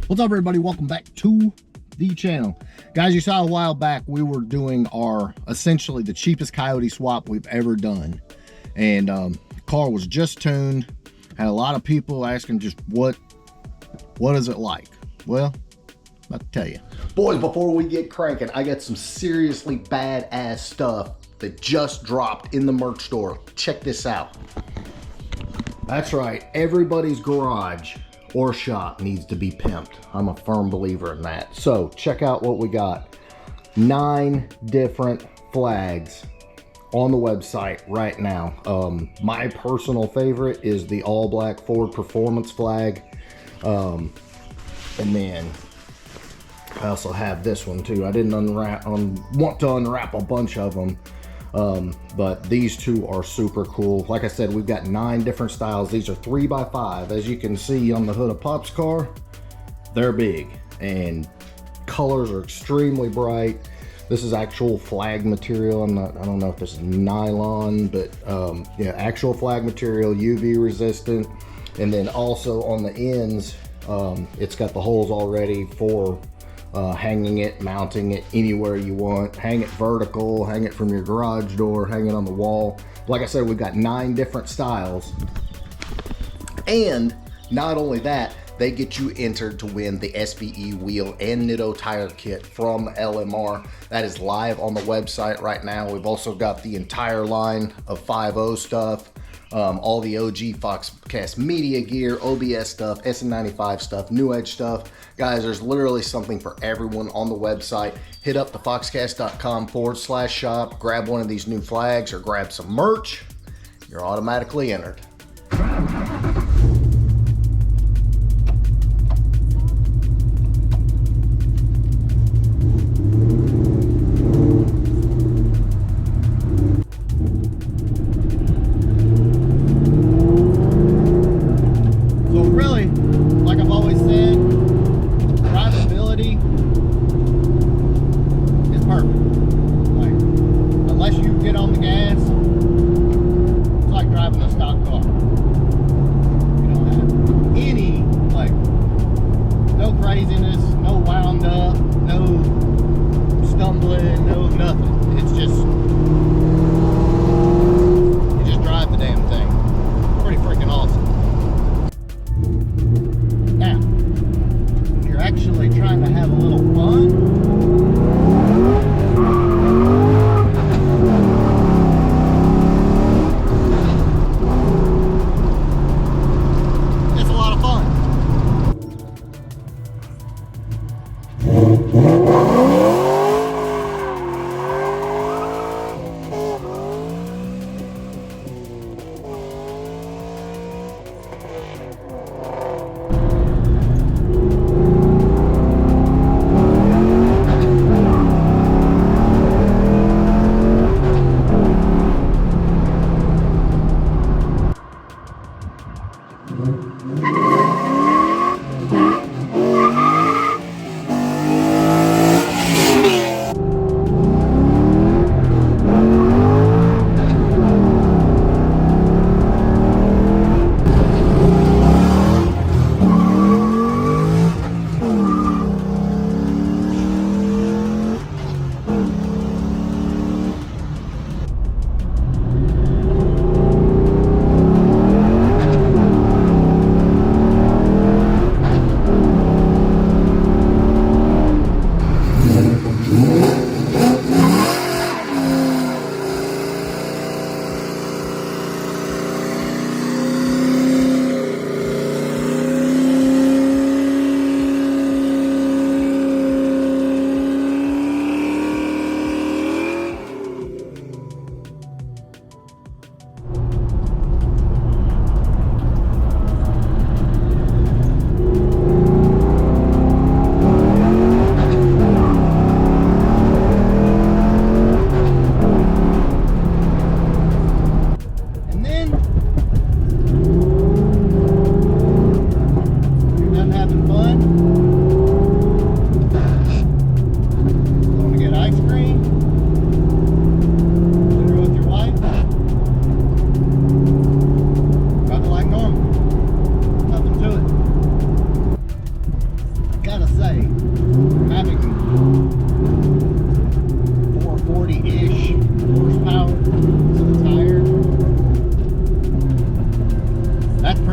What's up, everybody? Welcome back to the channel. Guys, you saw a while back we were doing our essentially the cheapest coyote swap we've ever done, and car was just tuned. Had a lot of people asking just what is it like. Well, I'm about to tell you. Boys, before we get cranking, I got some seriously badass stuff that just dropped in the merch store. Check this out. That's right, everybody's garage or shop needs to be pimped. I'm a firm believer in that. So check out what we got. 9 different flags on the website right now. My personal favorite is the all black Ford Performance flag. And then I also have this one too. I didn't want to unwrap a bunch of them. But these two are super cool. Like I said, we've got 9 different styles. These are 3x5. As you can see on the hood of Pop's car, they're big and colors are extremely bright. This is actual flag material. I don't know if this is nylon, but yeah, actual flag material, UV resistant. And then also on the ends, it's got the holes already for hanging it, mounting it anywhere you want. Hang it vertical, hang it from your garage door, hang it on the wall. Like I said, we've got 9 different styles. And not only that, they get you entered to win the SVE wheel and Nitto tire kit from LMR. That is live on the website right now. We've also got the entire line of 5.0 stuff. All the OG Foxcast media gear, OBS stuff, SN95 stuff, New Edge stuff. Guys, there's literally something for everyone on the website. Hit up the foxcast.com/shop, grab one of these new flags or grab some merch. You're automatically entered.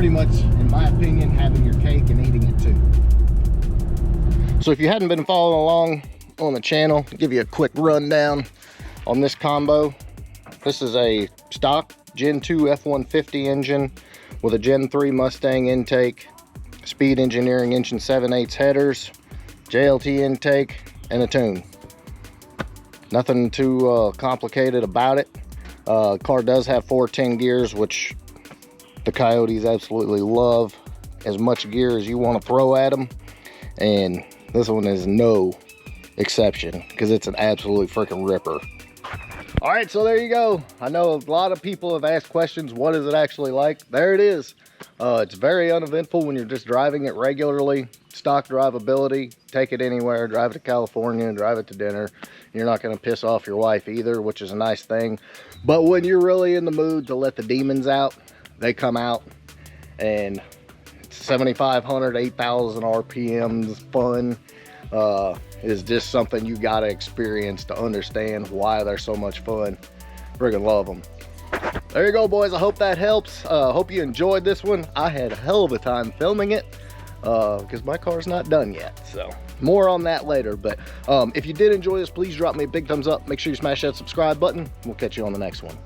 pretty much, in my opinion, having your cake and eating it too. So if you hadn't been following along on the channel, I'll give you a quick rundown on this combo. This is a stock Gen 2 F-150 engine with a Gen 3 Mustang intake, Speed Engineering inch and 7/8 headers, JLT intake, and a tune. Nothing too complicated about it. Car does have 410 gears, which the Coyotes absolutely love. As much gear as you want to throw at them, and this one is no exception because it's an absolute freaking ripper. All right, so there you go. I know a lot of people have asked questions, what is it actually like? There it is. It's very uneventful when you're just driving it regularly. Stock drivability, take it anywhere, drive it to California, drive it to dinner. You're not gonna piss off your wife either, which is a nice thing. But when you're really in the mood to let the demons out, they come out, and it's 7,500, 8,000 RPMs, fun. Is just something you gotta experience to understand why they're so much fun. Friggin' love them. There you go, boys. I hope that helps. Hope you enjoyed this one. I had a hell of a time filming it because my car's not done yet, so more on that later. But if you did enjoy this, please drop me a big thumbs up. Make sure you smash that subscribe button. We'll catch you on the next one.